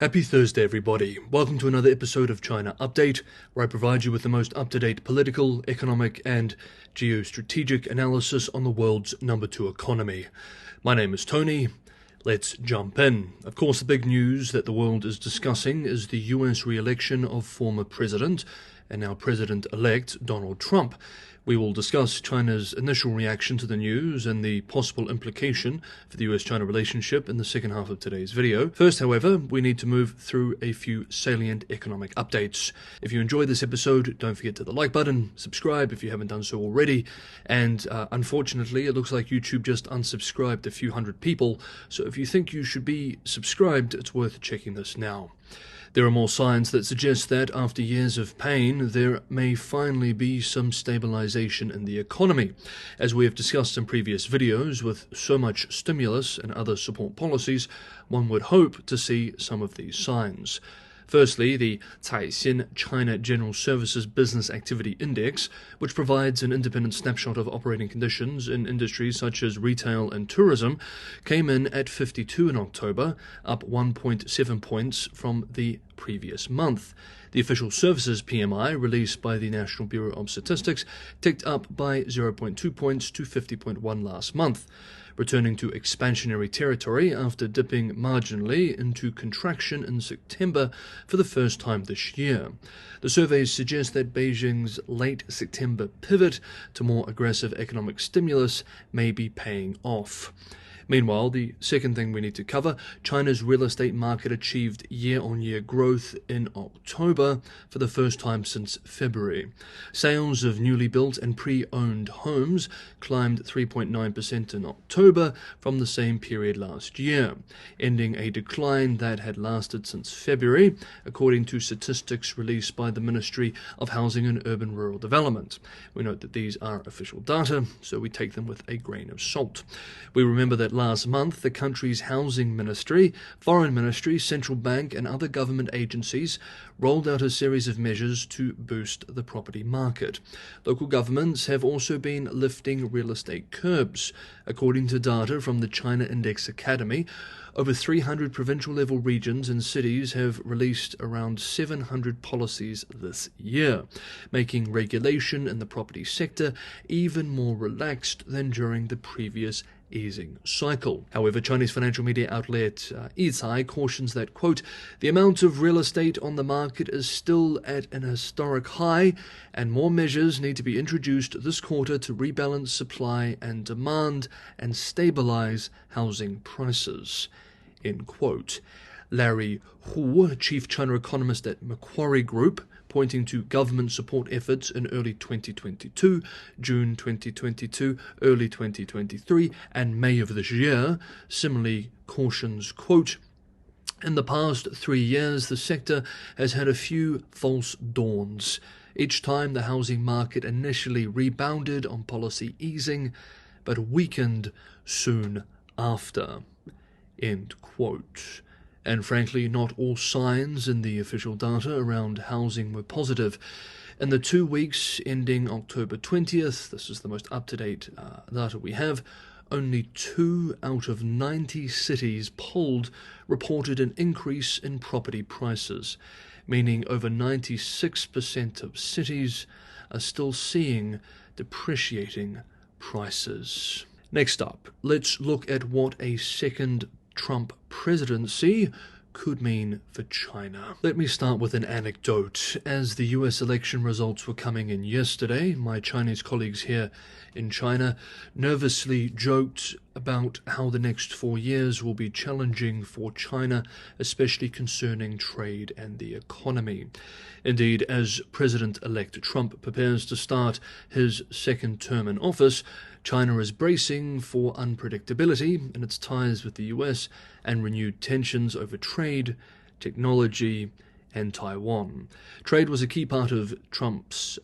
Happy Thursday, everybody. Welcome to another episode of China Update, where I provide you with the most up-to-date political, economic, and geostrategic analysis on the world's #2 economy. My name is Tony. Let's jump in. Of course, the big news that the world is discussing is the US re-election of former President and now President-elect Donald Trump. We will discuss China's initial reaction to the news and the possible implication for the US-China relationship in the second half of today's video. First, however, we need to move through a few salient economic updates. If you enjoyed this episode, don't forget to hit the like button, subscribe if you haven't done so already, and unfortunately, it looks like YouTube just unsubscribed a few hundred people, so if you think you should be subscribed, it's worth checking this now. There are more signs that suggest that after years of pain, there may finally be some stabilization in the economy. As we have discussed in previous videos, with so much stimulus and other support policies, one would hope to see some of these signs. Firstly, the Caixin China General Services Business Activity Index, which provides an independent snapshot of operating conditions in industries such as retail and tourism, came in at 52 in October, up 1.7 points from the previous month. The official services PMI, released by the National Bureau of Statistics, ticked up by 0.2 points to 50.1 last month, returning to expansionary territory after dipping marginally into contraction in September for the first time this year. The surveys suggest that Beijing's late September pivot to more aggressive economic stimulus may be paying off. Meanwhile, the second thing we need to cover, China's real estate market achieved year-on-year growth in October for the first time since February. Sales of newly built and pre-owned homes climbed 3.9% in October from the same period last year, ending a decline that had lasted since February, according to statistics released by the Ministry of Housing and Urban Rural Development. We note that these are official data, so we take them with a grain of salt. We remember that last month, the country's housing ministry, foreign ministry, central bank, and other government agencies rolled out a series of measures to boost the property market. Local governments have also been lifting real estate curbs. According to data from the China Index Academy, over 300 provincial-level regions and cities have released around 700 policies this year, making regulation in the property sector even more relaxed than during the previous easing cycle. However, Chinese financial media outlet Yicai cautions that, quote, the amount of real estate on the market is still at an historic high and more measures need to be introduced this quarter to rebalance supply and demand and stabilize housing prices, end quote. Larry Hu, chief China economist at Macquarie Group, pointing to government support efforts in early 2022, June 2022, early 2023, and May of this year, similarly cautions, quote, in the past 3 years, the sector has had a few false dawns. Each time the housing market initially rebounded on policy easing, but weakened soon after, end quote. And frankly, not all signs in the official data around housing were positive. In the 2 weeks ending October 20th, this is the most up-to-date data we have, only 2 out of 90 cities polled reported an increase in property prices, meaning over 96% of cities are still seeing depreciating prices. Next up, let's look at what a second Trump presidency could mean for China. Let me start with an anecdote. As the US election results were coming in yesterday, my Chinese colleagues here in China nervously joked about how the next 4 years will be challenging for China, especially concerning trade and the economy. Indeed, as President-elect Trump prepares to start his second term in office, China is bracing for unpredictability in its ties with the US and renewed tensions over trade, technology, and Taiwan. Trade was a key part of Trump's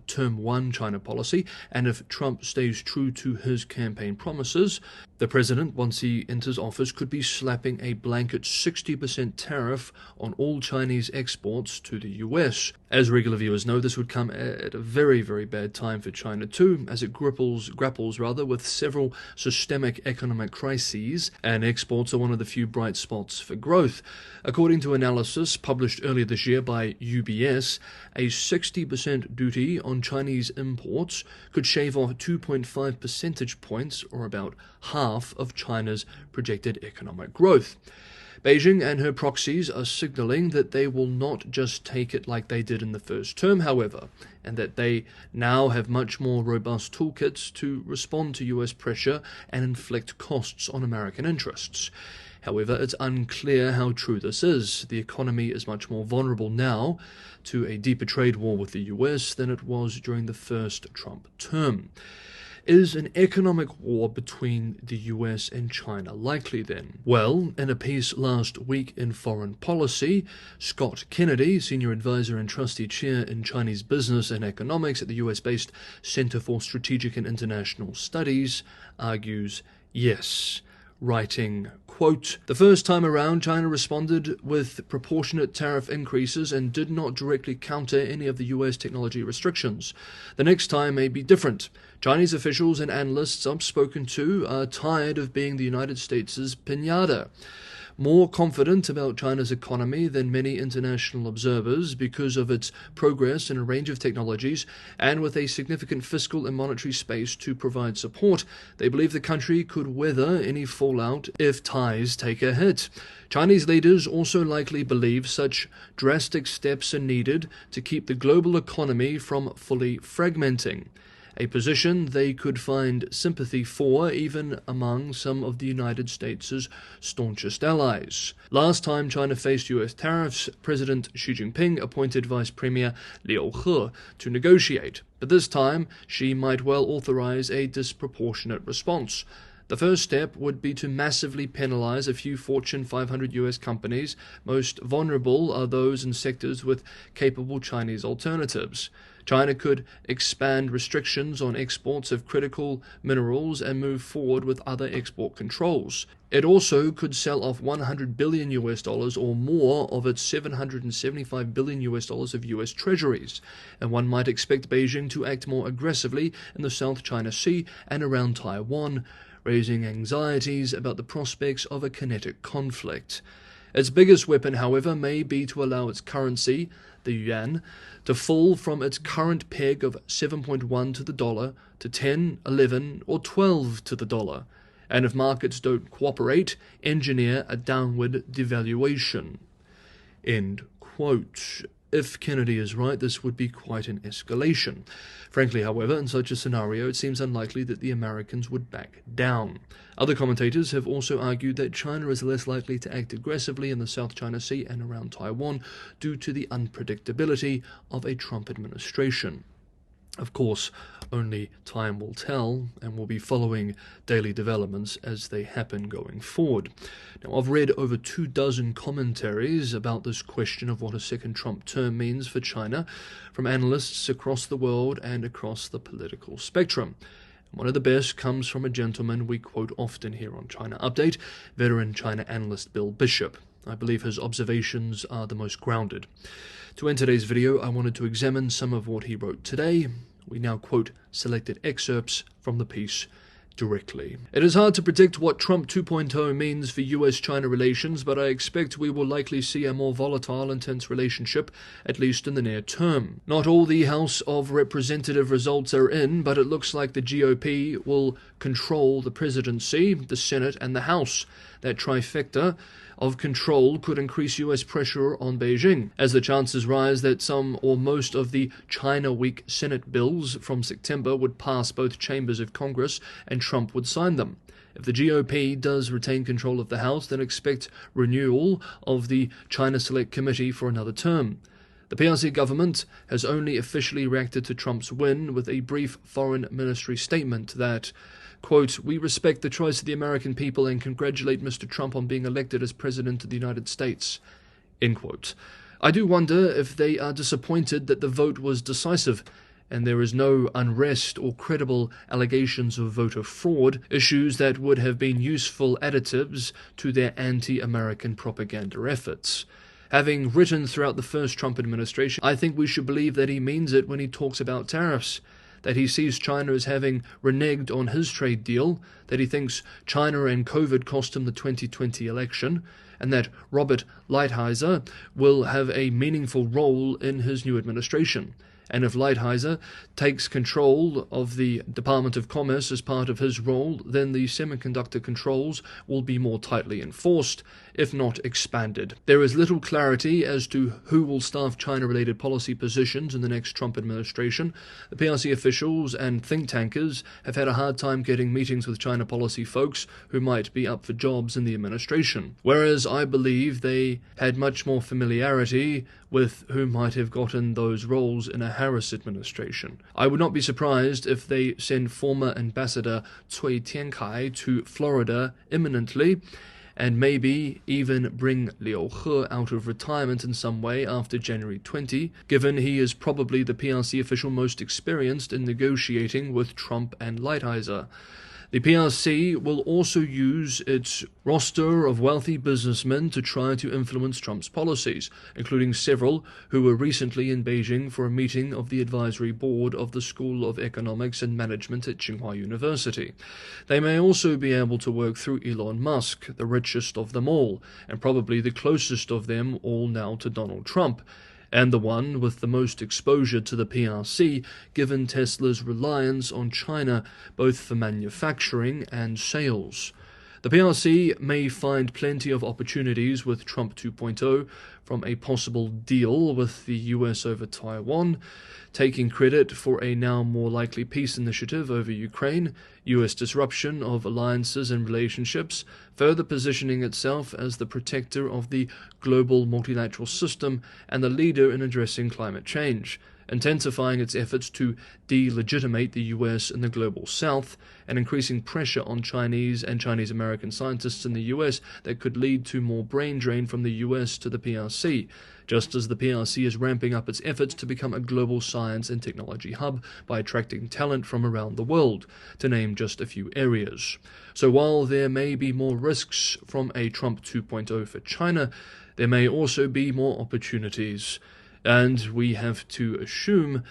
Term 1 China policy, and if Trump stays true to his campaign promises, The president, once he enters office, could be slapping a blanket 60% tariff on all Chinese exports to the US. As regular viewers know, this would come at a very, very bad time for China too, as it grapples with several systemic economic crises, and exports are one of the few bright spots for growth. According to analysis published earlier this year by UBS, a 60% duty on Chinese imports could shave off 2.5 percentage points, or about half of China's projected economic growth. Beijing and her proxies are signaling that they will not just take it like they did in the first term, however, and that they now have much more robust toolkits to respond to US pressure and inflict costs on American interests. However, it's unclear how true this is. The economy is much more vulnerable now to a deeper trade war with the US than it was during the first Trump term. Is an economic war between the US and China likely then? Well, in a piece last week in Foreign Policy, Scott Kennedy, senior advisor and trustee chair in Chinese business and economics at the US-based Center for Strategic and International Studies, argues yes, writing, quote, "The first time around, China responded with proportionate tariff increases and did not directly counter any of the US technology restrictions. The next time may be different. Chinese officials and analysts I've spoken to are tired of being the United States' piñata. More confident about China's economy than many international observers because of its progress in a range of technologies, and with a significant fiscal and monetary space to provide support. They believe the country could weather any fallout if ties take a hit. Chinese leaders also likely believe such drastic steps are needed to keep the global economy from fully fragmenting, a position they could find sympathy for even among some of the United States' staunchest allies. Last time China faced US tariffs, President Xi Jinping appointed Vice Premier Liu He to negotiate, but this time Xi might well authorize a disproportionate response. The first step would be to massively penalize a few Fortune 500 US companies. Most vulnerable are those in sectors with capable Chinese alternatives. China could expand restrictions on exports of critical minerals and move forward with other export controls. It also could sell off $100 billion or more of its $775 billion of US treasuries, and one might expect Beijing to act more aggressively in the South China Sea and around Taiwan, raising anxieties about the prospects of a kinetic conflict. Its biggest weapon, however, may be to allow its currency, the yuan, to fall from its current peg of 7.1 to the dollar to 10, 11, or 12 to the dollar, and if markets don't cooperate, engineer a downward devaluation." End quote. If Kennedy is right, this would be quite an escalation. Frankly, however, in such a scenario, it seems unlikely that the Americans would back down. Other commentators have also argued that China is less likely to act aggressively in the South China Sea and around Taiwan due to the unpredictability of a Trump administration. Of course, only time will tell, and we'll be following daily developments as they happen going forward. Now, I've read over 24 commentaries about this question of what a second Trump term means for China, from analysts across the world and across the political spectrum. One of the best comes from a gentleman we quote often here on China Update, veteran China analyst Bill Bishop. I believe his observations are the most grounded. To end today's video, I wanted to examine some of what he wrote today. We now quote selected excerpts from the piece directly. "It is hard to predict what Trump 2.0 means for US-China relations, but I expect we will likely see a more volatile and tense relationship, at least in the near term. Not all the House of Representative results are in, but it looks like the GOP will control the presidency, the Senate, and the House. That trifecta of control could increase US pressure on Beijing, as the chances rise that some or most of the China Week Senate bills from September would pass both chambers of Congress and Trump would sign them. If the GOP does retain control of the House, then expect renewal of the China Select Committee for another term. The PRC government has only officially reacted to Trump's win with a brief foreign ministry statement that, quote, "We respect the choice of the American people and congratulate Mr. Trump on being elected as President of the United States." End quote. I do wonder if they are disappointed that the vote was decisive. and there is no unrest or credible allegations of voter fraud, issues that would have been useful additives to their anti-American propaganda efforts. Having written throughout the first Trump administration, I think we should believe that he means it when he talks about tariffs, that he sees China as having reneged on his trade deal, that he thinks China and COVID cost him the 2020 election, and that Robert Lighthizer will have a meaningful role in his new administration. And if Lighthizer takes control of the Department of Commerce as part of his role, then the semiconductor controls will be more tightly enforced, if not expanded. There is little clarity as to who will staff China-related policy positions in the next Trump administration. The PRC officials and think tankers have had a hard time getting meetings with China policy folks who might be up for jobs in the administration, whereas I believe they had much more familiarity with who might have gotten those roles in a Harris administration. I would not be surprised if they send former Ambassador Cui Tiankai to Florida imminently, and maybe even bring Liu He out of retirement in some way after January 20, given he is probably the PRC official most experienced in negotiating with Trump and Lighthizer. The PRC will also use its roster of wealthy businessmen to try to influence Trump's policies, including several who were recently in Beijing for a meeting of the advisory board of the School of Economics and Management at Tsinghua University. They may also be able to work through Elon Musk, the richest of them all, and probably the closest of them all now to Donald Trump, and the one with the most exposure to the PRC, given Tesla's reliance on China both for manufacturing and sales. The PRC may find plenty of opportunities with Trump 2.0, from a possible deal with the US over Taiwan, taking credit for a now more likely peace initiative over Ukraine, US disruption of alliances and relationships, further positioning itself as the protector of the global multilateral system and the leader in addressing climate change, intensifying its efforts to delegitimate the US in the global south, and increasing pressure on Chinese and Chinese-American scientists in the US that could lead to more brain drain from the US to the PRC, just as the PRC is ramping up its efforts to become a global science and technology hub by attracting talent from around the world, to name just a few areas. So while there may be more risks from a Trump 2.0 for China, there may also be more opportunities. And we have to assume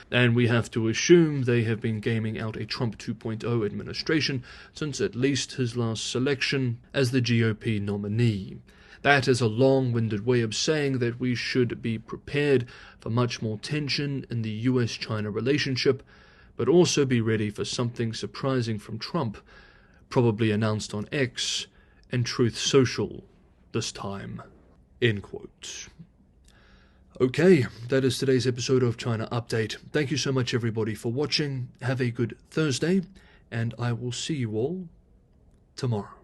they have been gaming out a Trump 2.0 administration since at least his last selection as the GOP nominee. That is a long-winded way of saying that we should be prepared for much more tension in the US-China relationship, but also be ready for something surprising from Trump, probably announced on X and Truth Social this time. End quote. Okay, that is today's episode of China Update. Thank you so much everybody for watching. Have a good Thursday, and I will see you all tomorrow.